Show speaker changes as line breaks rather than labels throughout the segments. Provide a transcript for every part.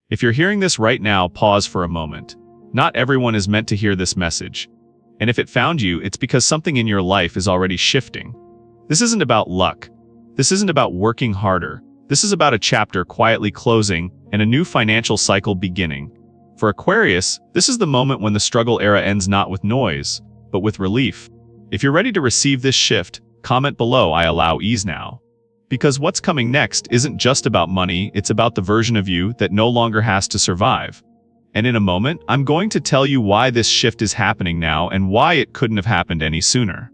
If you're hearing this right now, pause for a moment. Not everyone is meant to hear this message. And if it found you, it's because something in your life is already shifting. This isn't about luck. This isn't about working harder. This is about a chapter quietly closing and a new financial cycle beginning. For Aquarius, this is the moment when the struggle era ends not with noise, but with relief. If you're ready to receive this shift, comment below "I allow ease now." Because what's coming next isn't just about money, it's about the version of you that no longer has to survive. And in a moment, I'm going to tell you why this shift is happening now and why it couldn't have happened any sooner.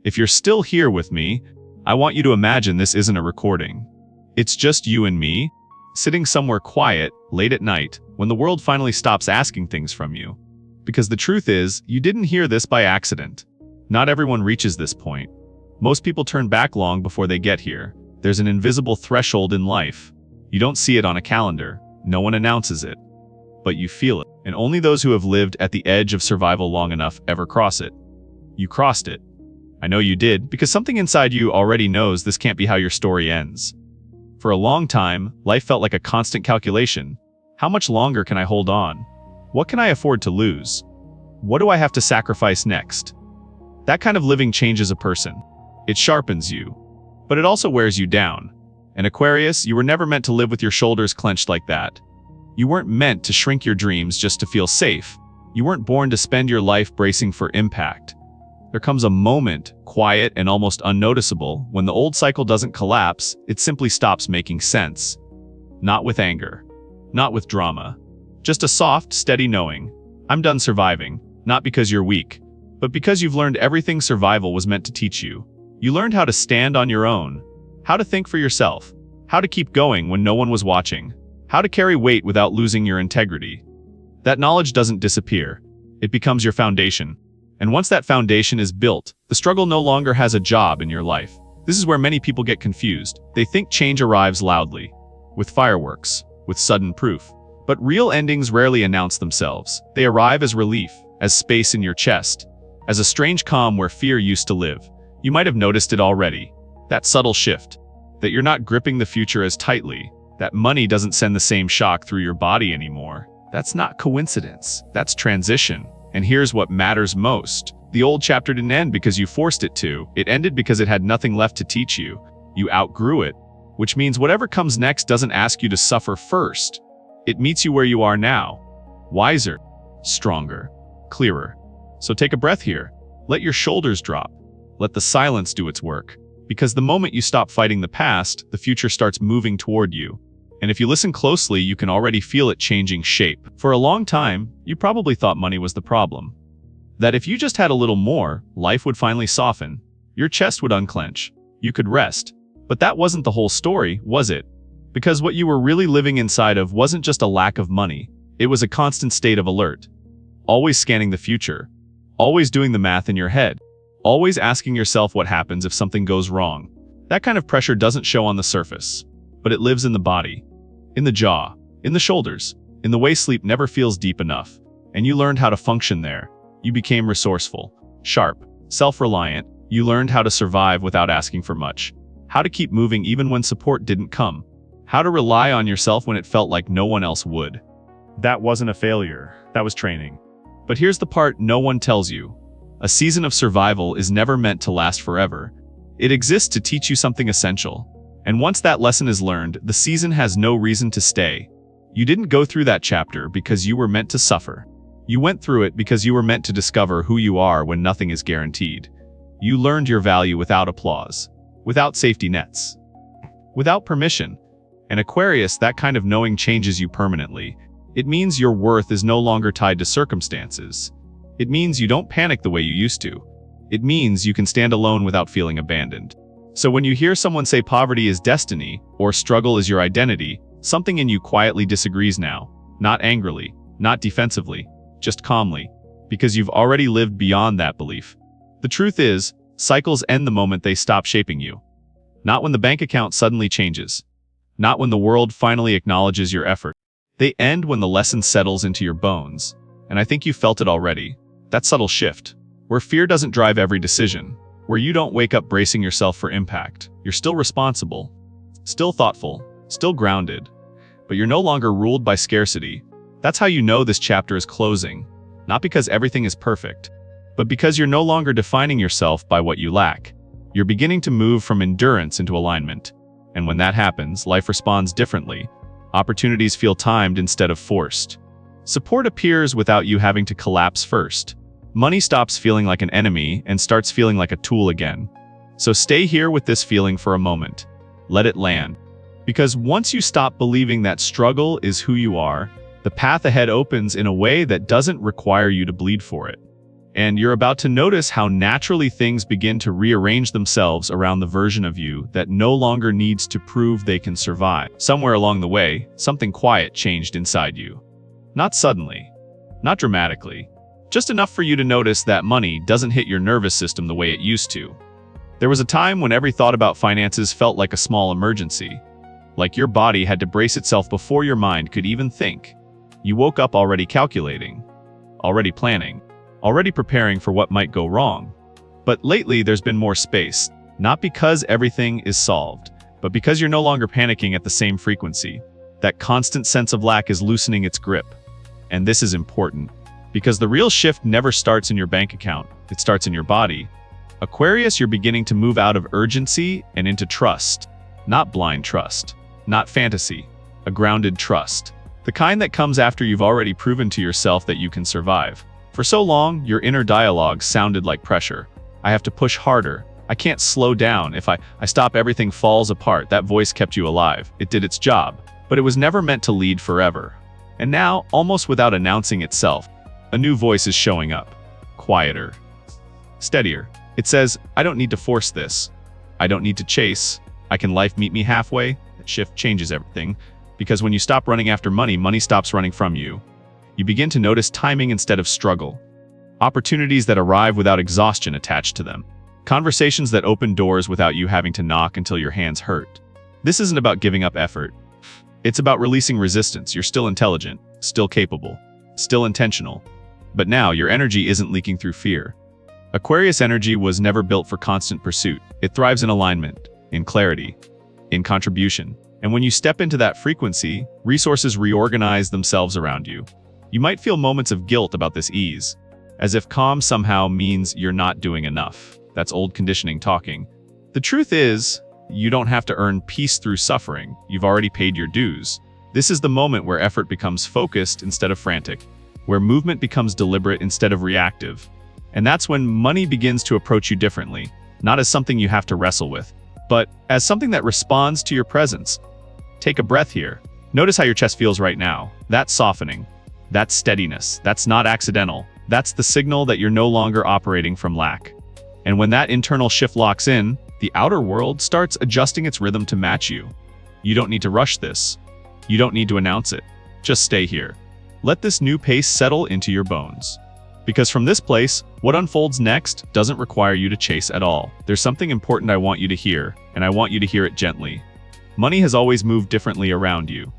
If you're still here with me, I want you to imagine this isn't a recording. It's just you and me, sitting somewhere quiet, late at night, when the world finally stops asking things from you. Because the truth is, you didn't hear this by accident. Not everyone reaches this point. Most people turn back long before they get here. There's an invisible threshold in life. You don't see it on a calendar. No one announces it. But you feel it. And only those who have lived at the edge of survival long enough ever cross it. You crossed it. I know you did, because something inside you already knows this can't be how your story ends. For a long time, life felt like a constant calculation. How much longer can I hold on? What can I afford to lose? What do I have to sacrifice next? That kind of living changes a person. It sharpens you. But it also wears you down. And Aquarius, you were never meant to live with your shoulders clenched like that. You weren't meant to shrink your dreams just to feel safe. You weren't born to spend your life bracing for impact. There comes a moment, quiet and almost unnoticeable, when the old cycle doesn't collapse, it simply stops making sense. Not with anger. Not with drama. Just a soft, steady knowing. I'm done surviving, not because you're weak, but because you've learned everything survival was meant to teach you. You learned how to stand on your own, how to think for yourself, how to keep going when no one was watching, how to carry weight without losing your integrity. That knowledge doesn't disappear. It becomes your foundation. And once that foundation is built, the struggle no longer has a job in your life. This is where many people get confused. They think change arrives loudly, with fireworks, with sudden proof. But real endings rarely announce themselves. They arrive as relief, as space in your chest, as a strange calm where fear used to live. You might have noticed it already. That subtle shift. That you're not gripping the future as tightly. That money doesn't send the same shock through your body anymore. That's not coincidence. That's transition. And here's what matters most. The old chapter didn't end because you forced it to. It ended because it had nothing left to teach you. You outgrew it. Which means whatever comes next doesn't ask you to suffer first. It meets you where you are now. Wiser, stronger, clearer. So take a breath here. Let your shoulders drop. Let the silence do its work. Because the moment you stop fighting the past, the future starts moving toward you. And if you listen closely, you can already feel it changing shape. For a long time, you probably thought money was the problem. That if you just had a little more, life would finally soften. Your chest would unclench. You could rest. But that wasn't the whole story, was it? Because what you were really living inside of wasn't just a lack of money. It was a constant state of alert. Always scanning the future. Always doing the math in your head. Always asking yourself what happens if something goes wrong. That kind of pressure doesn't show on the surface, but it lives in the body, in the jaw, in the shoulders, in the way sleep never feels deep enough. And you learned how to function there. You became resourceful, sharp, self-reliant. You learned how to survive without asking for much. How to keep moving even when support didn't come. How to rely on yourself when it felt like no one else would. That wasn't a failure. That was training. But here's the part no one tells you. A season of survival is never meant to last forever. It exists to teach you something essential. And once that lesson is learned, the season has no reason to stay. You didn't go through that chapter because you were meant to suffer. You went through it because you were meant to discover who you are when nothing is guaranteed. You learned your value without applause, without safety nets, without permission. And Aquarius, that kind of knowing changes you permanently. It means your worth is no longer tied to circumstances. It means you don't panic the way you used to. It means you can stand alone without feeling abandoned. So when you hear someone say poverty is destiny, or struggle is your identity, something in you quietly disagrees now. Not angrily, not defensively, just calmly. Because you've already lived beyond that belief. The truth is, cycles end the moment they stop shaping you. Not when the bank account suddenly changes. Not when the world finally acknowledges your effort. They end when the lesson settles into your bones. And I think you felt it already. That subtle shift, where fear doesn't drive every decision, where you don't wake up bracing yourself for impact. You're still responsible, still thoughtful, still grounded, but you're no longer ruled by scarcity. That's how you know this chapter is closing. Not because everything is perfect, but because you're no longer defining yourself by what you lack. You're beginning to move from endurance into alignment. And when that happens, life responds differently. Opportunities feel timed instead of forced. Support appears without you having to collapse first. Money stops feeling like an enemy and starts feeling like a tool again. So stay here with this feeling for a moment. Let it land. Because once you stop believing that struggle is who you are, the path ahead opens in a way that doesn't require you to bleed for it. And you're about to notice how naturally things begin to rearrange themselves around the version of you that no longer needs to prove they can survive. Somewhere along the way, something quiet changed inside you. Not suddenly, not dramatically, just enough for you to notice that money doesn't hit your nervous system the way it used to. There was a time when every thought about finances felt like a small emergency, like your body had to brace itself before your mind could even think. You woke up already calculating, already planning, already preparing for what might go wrong. But lately there's been more space, not because everything is solved, but because you're no longer panicking at the same frequency. That constant sense of lack is loosening its grip. And this is important, because the real shift never starts in your bank account, it starts in your body. Aquarius, you're beginning to move out of urgency and into trust. Not blind trust, not fantasy, a grounded trust. The kind that comes after you've already proven to yourself that you can survive. For so long, your inner dialogue sounded like pressure. I have to push harder. I can't slow down. If I stop, everything falls apart. That voice kept you alive. It did its job, but it was never meant to lead forever. And now, almost without announcing itself, a new voice is showing up. Quieter. Steadier. It says, I don't need to force this. I don't need to chase. I can life meet me halfway. That shift changes everything. Because when you stop running after money, money stops running from you. You begin to notice timing instead of struggle. Opportunities that arrive without exhaustion attached to them. Conversations that open doors without you having to knock until your hands hurt. This isn't about giving up effort. It's about releasing resistance. You're still intelligent, still capable, still intentional. But now your energy isn't leaking through fear. Aquarius energy was never built for constant pursuit. It thrives in alignment, in clarity, in contribution. And when you step into that frequency, resources reorganize themselves around you. You might feel moments of guilt about this ease, as if calm somehow means you're not doing enough. That's old conditioning talking. The truth is, you don't have to earn peace through suffering. You've already paid your dues. This is the moment where effort becomes focused instead of frantic, where movement becomes deliberate instead of reactive. And that's when money begins to approach you differently, not as something you have to wrestle with, but as something that responds to your presence. Take a breath here. Notice how your chest feels right now. That's softening. That's steadiness. That's not accidental. That's the signal that you're no longer operating from lack. And when that internal shift locks in, the outer world starts adjusting its rhythm to match you. You don't need to rush this. You don't need to announce it. Just stay here. Let this new pace settle into your bones. Because from this place, what unfolds next doesn't require you to chase at all. There's something important I want you to hear, and I want you to hear it gently. Money has always moved differently around you.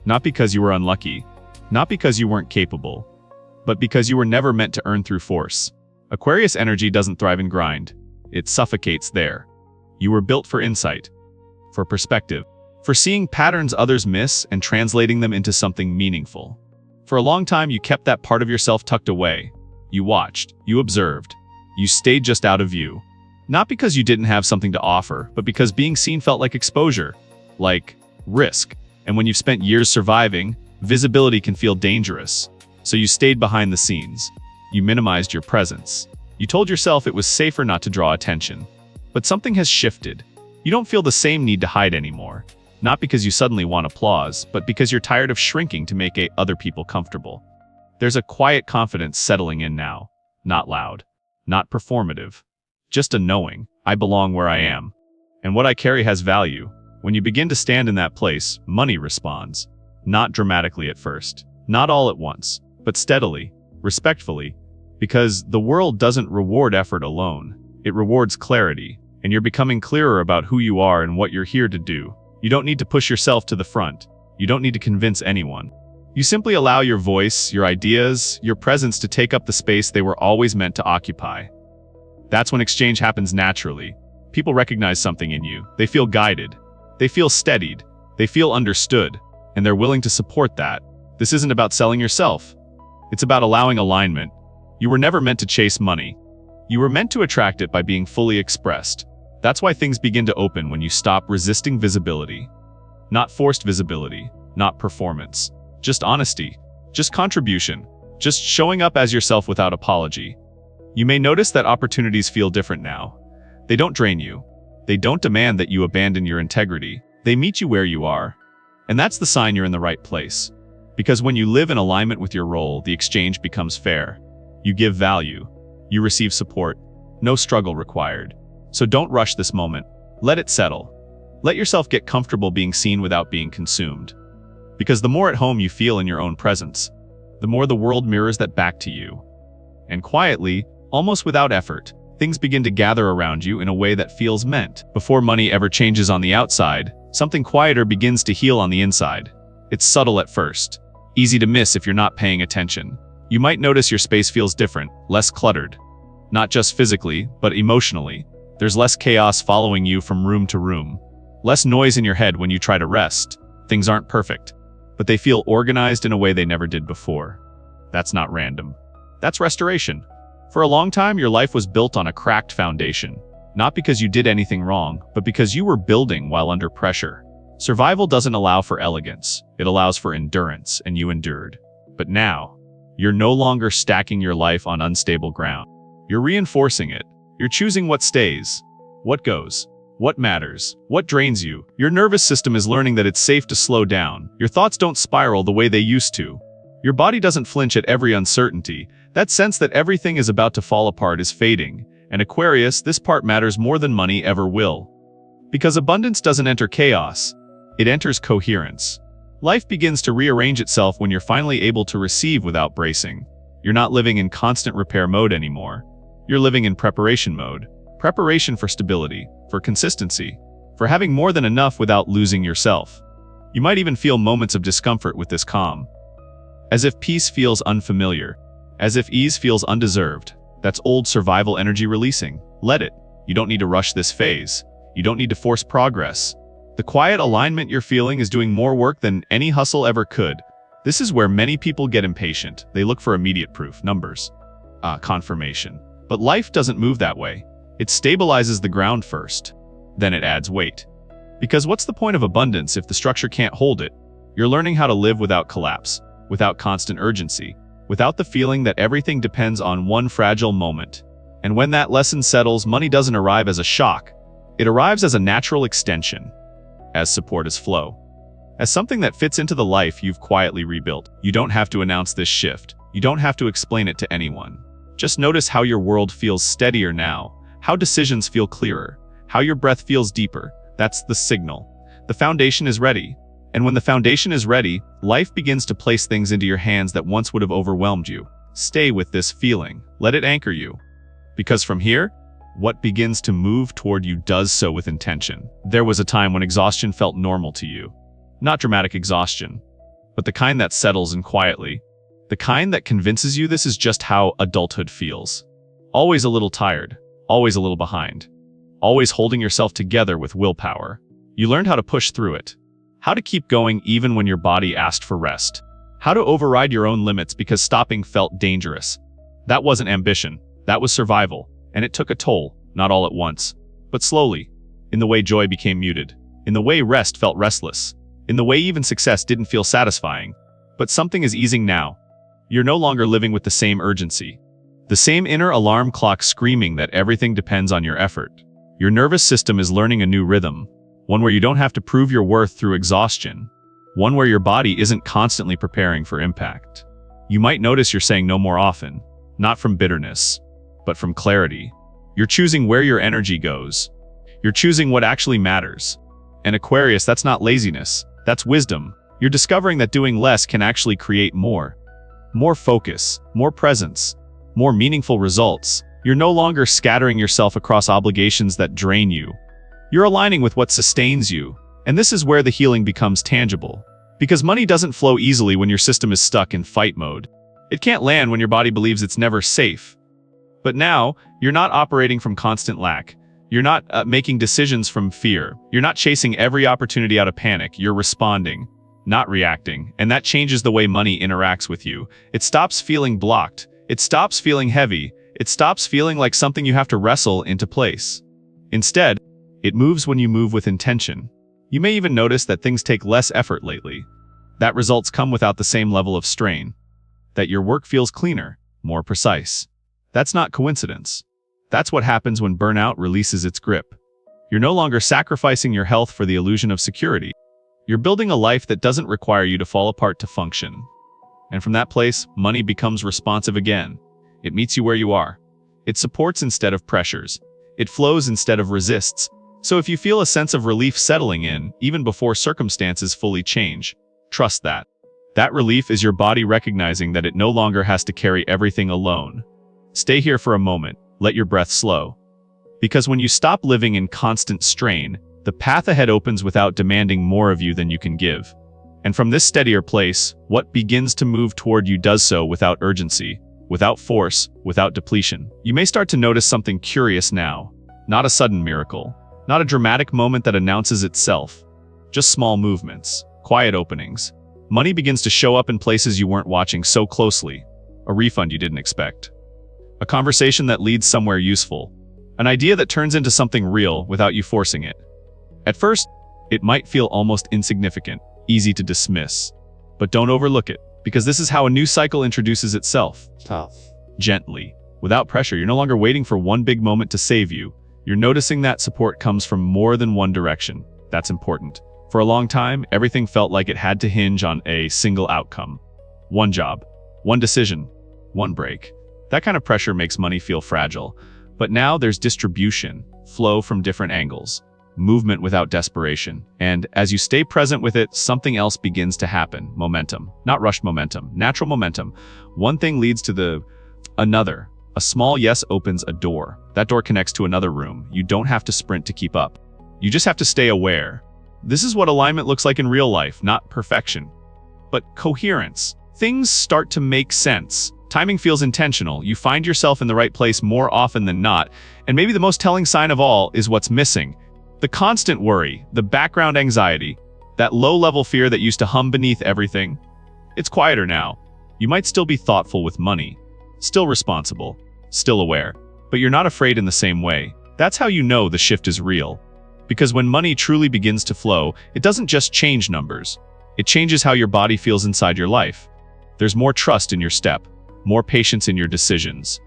Not because you were unlucky, not because you weren't capable, but because you were never meant to earn through force. Aquarius energy doesn't thrive in grind. It suffocates there. You were built for insight, for perspective, for seeing patterns others miss and translating them into something meaningful. For a long time, you kept that part of yourself tucked away. You watched, you observed, you stayed just out of view. Not because you didn't have something to offer, but because being seen felt like exposure, like risk. And when you've spent years surviving, visibility can feel dangerous. So you stayed behind the scenes. You minimized your presence. You told yourself it was safer not to draw attention. But something has shifted. You don't feel the same need to hide anymore. Not because you suddenly want applause, but because you're tired of shrinking to make other people comfortable. There's a quiet confidence settling in now. Not loud. Not performative. Just a knowing, I belong where I am. And what I carry has value. When you begin to stand in that place, money responds. Not dramatically at first. Not all at once, but steadily, respectfully. Because the world doesn't reward effort alone. It rewards clarity. And you're becoming clearer about who you are and what you're here to do. You don't need to push yourself to the front. You don't need to convince anyone. You simply allow your voice, your ideas, your presence to take up the space they were always meant to occupy. That's when exchange happens naturally. People recognize something in you. They feel guided. They feel steadied. They feel understood. and they're willing to support that. This isn't about selling yourself. It's about allowing alignment. You were never meant to chase money. You were meant to attract it by being fully expressed. That's why things begin to open when you stop resisting visibility. Not forced visibility, not performance. Just honesty, just contribution, just showing up as yourself without apology. You may notice that opportunities feel different now. They don't drain you. They don't demand that you abandon your integrity. They meet you where you are. And that's the sign you're in the right place. Because when you live in alignment with your role, the exchange becomes fair. You give value. You receive support. No struggle required. So don't rush this moment. Let it settle. Let yourself get comfortable being seen without being consumed. Because the more at home you feel in your own presence, the more the world mirrors that back to you. And quietly, almost without effort, things begin to gather around you in a way that feels meant. Before money ever changes on the outside, something quieter begins to heal on the inside. It's subtle at first, easy to miss if you're not paying attention. You might notice your space feels different, less cluttered. Not just physically, but emotionally. There's less chaos following you from room to room. Less noise in your head when you try to rest. Things aren't perfect, but they feel organized in a way they never did before. That's not random. That's restoration. For a long time, your life was built on a cracked foundation. Not because you did anything wrong, but because you were building while under pressure. Survival doesn't allow for elegance. It allows for endurance, and you endured. But now, you're no longer stacking your life on unstable ground. You're reinforcing it. You're choosing what stays, what goes, what matters, what drains you. Your nervous system is learning that it's safe to slow down. Your thoughts don't spiral the way they used to. Your body doesn't flinch at every uncertainty. That sense that everything is about to fall apart is fading. And Aquarius, this part matters more than money ever will. Because abundance doesn't enter chaos. It enters coherence. Life begins to rearrange itself when you're finally able to receive without bracing. You're not living in constant repair mode anymore. You're living in preparation mode. Preparation for stability, for consistency, for having more than enough without losing yourself. You might even feel moments of discomfort with this calm. As if peace feels unfamiliar. As if ease feels undeserved. That's old survival energy releasing. Let it. You don't need to rush this phase. You don't need to force progress. The quiet alignment you're feeling is doing more work than any hustle ever could. This is where many people get impatient. They look for immediate proof, numbers, confirmation. But life doesn't move that way. It stabilizes the ground first. Then it adds weight. Because what's the point of abundance if the structure can't hold it? You're learning how to live without collapse, without constant urgency, without the feeling that everything depends on one fragile moment. And when that lesson settles, money doesn't arrive as a shock. It arrives as a natural extension, as support as flow, as something that fits into the life you've quietly rebuilt. You don't have to announce this shift. You don't have to explain it to anyone. Just notice how your world feels steadier now, how decisions feel clearer, how your breath feels deeper. That's the signal. The foundation is ready. And when the foundation is ready, life begins to place things into your hands that once would have overwhelmed you. Stay with this feeling. Let it anchor you. Because from here, what begins to move toward you does so with intention. There was a time when exhaustion felt normal to you. Not dramatic exhaustion, but the kind that settles in quietly. The kind that convinces you this is just how adulthood feels. Always a little tired, always a little behind, always holding yourself together with willpower. You learned how to push through it, how to keep going even when your body asked for rest, how to override your own limits because stopping felt dangerous. That wasn't ambition, that was survival, and it took a toll, not all at once, but slowly, in the way joy became muted, in the way rest felt restless, in the way even success didn't feel satisfying. But something is easing now. You're no longer living with the same urgency. The same inner alarm clock screaming that everything depends on your effort. Your nervous system is learning a new rhythm, one where you don't have to prove your worth through exhaustion, one where your body isn't constantly preparing for impact. You might notice you're saying no more often, not from bitterness, but from clarity. You're choosing where your energy goes. You're choosing what actually matters. And Aquarius, that's not laziness, that's wisdom. You're discovering that doing less can actually create more. More focus, more presence, more meaningful results. You're no longer scattering yourself across obligations that drain you. You're aligning with what sustains you. And this is where the healing becomes tangible. Because money doesn't flow easily when your system is stuck in fight mode. It can't land when your body believes it's never safe. But now, you're not operating from constant lack. You're not making decisions from fear. You're not chasing every opportunity out of panic. You're responding. not reacting, and that changes the way money interacts with you. It stops feeling blocked. It stops feeling heavy. It stops feeling like something you have to wrestle into place. Instead, it moves when you move with intention. You may even notice that things take less effort lately. That results come without the same level of strain. That your work feels cleaner, more precise. That's not coincidence. That's what happens when burnout releases its grip. You're no longer sacrificing your health for the illusion of security. You're building a life that doesn't require you to fall apart to function. And from that place, money becomes responsive again. It meets you where you are. It supports instead of pressures. It flows instead of resists. So if you feel a sense of relief settling in, even before circumstances fully change, trust that. That relief is your body recognizing that it no longer has to carry everything alone. Stay here for a moment. Let your breath slow. Because when you stop living in constant strain, the path ahead opens without demanding more of you than you can give. And from this steadier place, what begins to move toward you does so without urgency, without force, without depletion. You may start to notice something curious now. Not a sudden miracle. Not a dramatic moment that announces itself. Just small movements, quiet openings. Money begins to show up in places you weren't watching so closely. A refund you didn't expect. A conversation that leads somewhere useful. An idea that turns into something real without you forcing it. At first, it might feel almost insignificant, easy to dismiss. But don't overlook it, because this is how a new cycle introduces itself.
Tough.
Gently, without pressure. You're no longer waiting for one big moment to save you. You're noticing that support comes from more than one direction. That's important. For a long time, everything felt like it had to hinge on a single outcome. One job, one decision, one break. That kind of pressure makes money feel fragile. But now there's distribution, flow from different angles, movement without desperation. And as you stay present with it, something else begins to happen. Momentum. Not rushed momentum, natural momentum. One thing leads to another. A small yes opens a door. That door connects to another room. You don't have to sprint to keep up. You just have to stay aware. This is what alignment looks like in real life, not perfection, but coherence. Things start to make sense. Timing feels intentional. You find yourself in the right place more often than not. And maybe the most telling sign of all is what's missing. The constant worry, the background anxiety, that low-level fear that used to hum beneath everything. It's quieter now. You might still be thoughtful with money, still responsible, still aware, but you're not afraid in the same way. That's how you know the shift is real. Because when money truly begins to flow, it doesn't just change numbers. It changes how your body feels inside your life. There's more trust in your step, more patience in your decisions,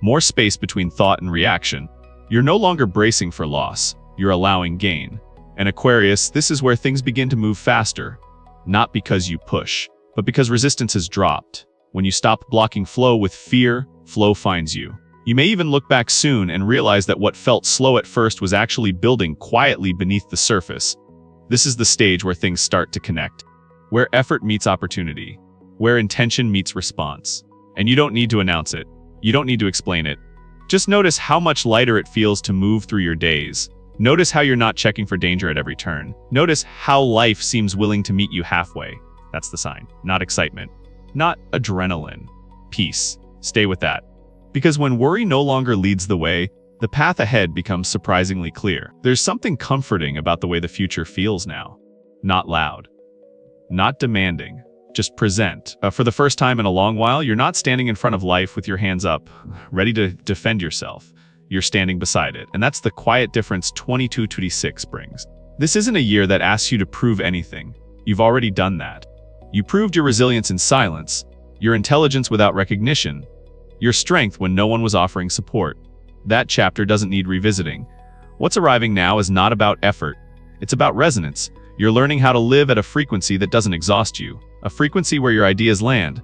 more space between thought and reaction. You're no longer bracing for loss. You're allowing gain. And Aquarius, this is where things begin to move faster. Not because you push, but because resistance has dropped. When you stop blocking flow with fear, flow finds you. You may even look back soon and realize that what felt slow at first was actually building quietly beneath the surface. This is the stage where things start to connect, where effort meets opportunity, where intention meets response. And you don't need to announce it. You don't need to explain it. Just notice how much lighter it feels to move through your days. Notice how you're not checking for danger at every turn. Notice how life seems willing to meet you halfway. That's the sign. Not excitement. Not adrenaline. Peace. Stay with that. Because when worry no longer leads the way, the path ahead becomes surprisingly clear. There's something comforting about the way the future feels now. Not loud. Not demanding. Just present. For the first time in a long while, you're not standing in front of life with your hands up, ready to defend yourself. You're standing beside it. And that's the quiet difference 2026 brings. This isn't a year that asks you to prove anything. You've already done that. You proved your resilience in silence, your intelligence without recognition, your strength when no one was offering support. That chapter doesn't need revisiting. What's arriving now is not about effort. It's about resonance. You're learning how to live at a frequency that doesn't exhaust you, a frequency where your ideas land,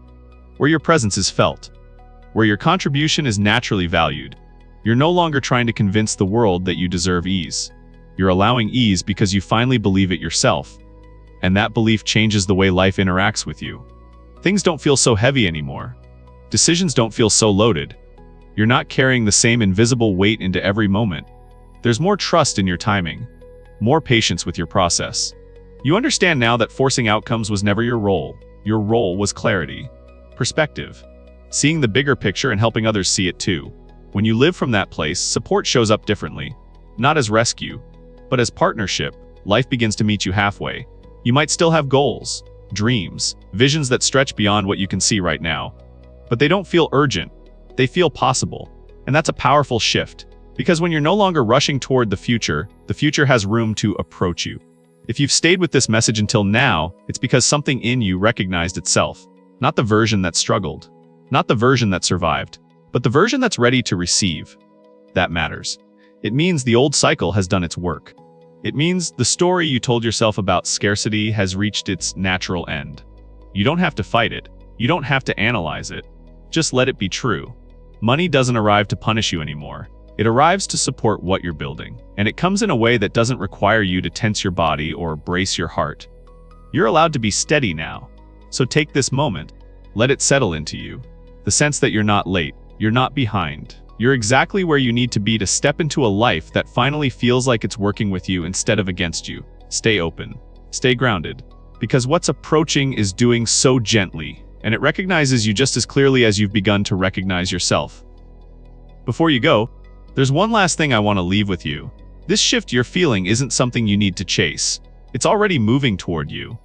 where your presence is felt, where your contribution is naturally valued. You're no longer trying to convince the world that you deserve ease. You're allowing ease because you finally believe it yourself. And that belief changes the way life interacts with you. Things don't feel so heavy anymore. Decisions don't feel so loaded. You're not carrying the same invisible weight into every moment. There's more trust in your timing, more patience with your process. You understand now that forcing outcomes was never your role. Your role was clarity, perspective, seeing the bigger picture and helping others see it too. When you live from that place, support shows up differently. Not as rescue, but as partnership. Life begins to meet you halfway. You might still have goals, dreams, visions that stretch beyond what you can see right now. But they don't feel urgent. They feel possible. And that's a powerful shift. Because when you're no longer rushing toward the future has room to approach you. If you've stayed with this message until now, it's because something in you recognized itself. Not the version that struggled. Not the version that survived. But the version that's ready to receive. That matters. It means the old cycle has done its work. It means the story you told yourself about scarcity has reached its natural end. You don't have to fight it. You don't have to analyze it. Just let it be true. Money doesn't arrive to punish you anymore. It arrives to support what you're building. And it comes in a way that doesn't require you to tense your body or brace your heart. You're allowed to be steady now. So take this moment. Let it settle into you. The sense that you're not late. You're not behind. You're exactly where you need to be to step into a life that finally feels like it's working with you instead of against you. Stay open. Stay grounded. Because what's approaching is doing so gently, and it recognizes you just as clearly as you've begun to recognize yourself. Before you go, there's one last thing I want to leave with you. This shift you're feeling isn't something you need to chase. It's already moving toward you.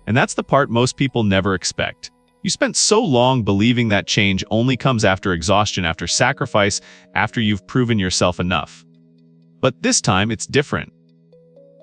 And that's the part most people never expect. You spent so long believing that change only comes after exhaustion, after sacrifice, after you've proven yourself enough. But this time, it's different.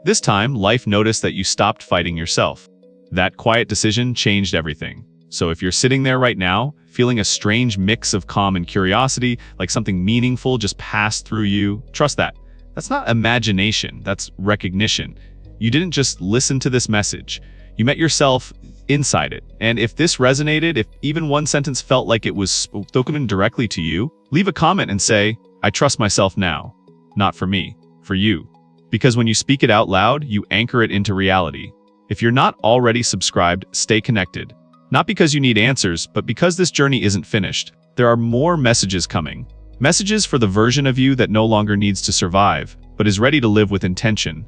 This time, life noticed that you stopped fighting yourself. That quiet decision changed everything. So if you're sitting there right now, feeling a strange mix of calm and curiosity, like something meaningful just passed through you, trust that. That's not imagination, that's recognition. You didn't just listen to this message. You met yourself inside it. And if this resonated, if even one sentence felt like it was spoken directly to you, leave a comment and say, I trust myself now. Not for me, for you. Because when you speak it out loud, you anchor it into reality. If you're not already subscribed, stay connected. Not because you need answers, but because this journey isn't finished. There are more messages coming. Messages for the version of you that no longer needs to survive, but is ready to live with intention.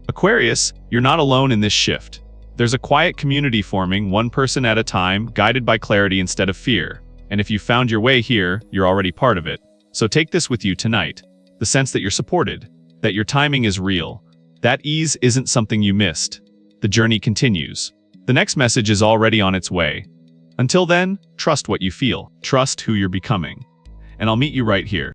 Aquarius, you're not alone in this shift. There's a quiet community forming, one person at a time, guided by clarity instead of fear. And if you found your way here, you're already part of it. So take this with you tonight. The sense that you're supported, that your timing is real. That ease isn't something you missed. The journey continues. The next message is already on its way. Until then, trust what you feel. Trust who you're becoming. And I'll meet you right here.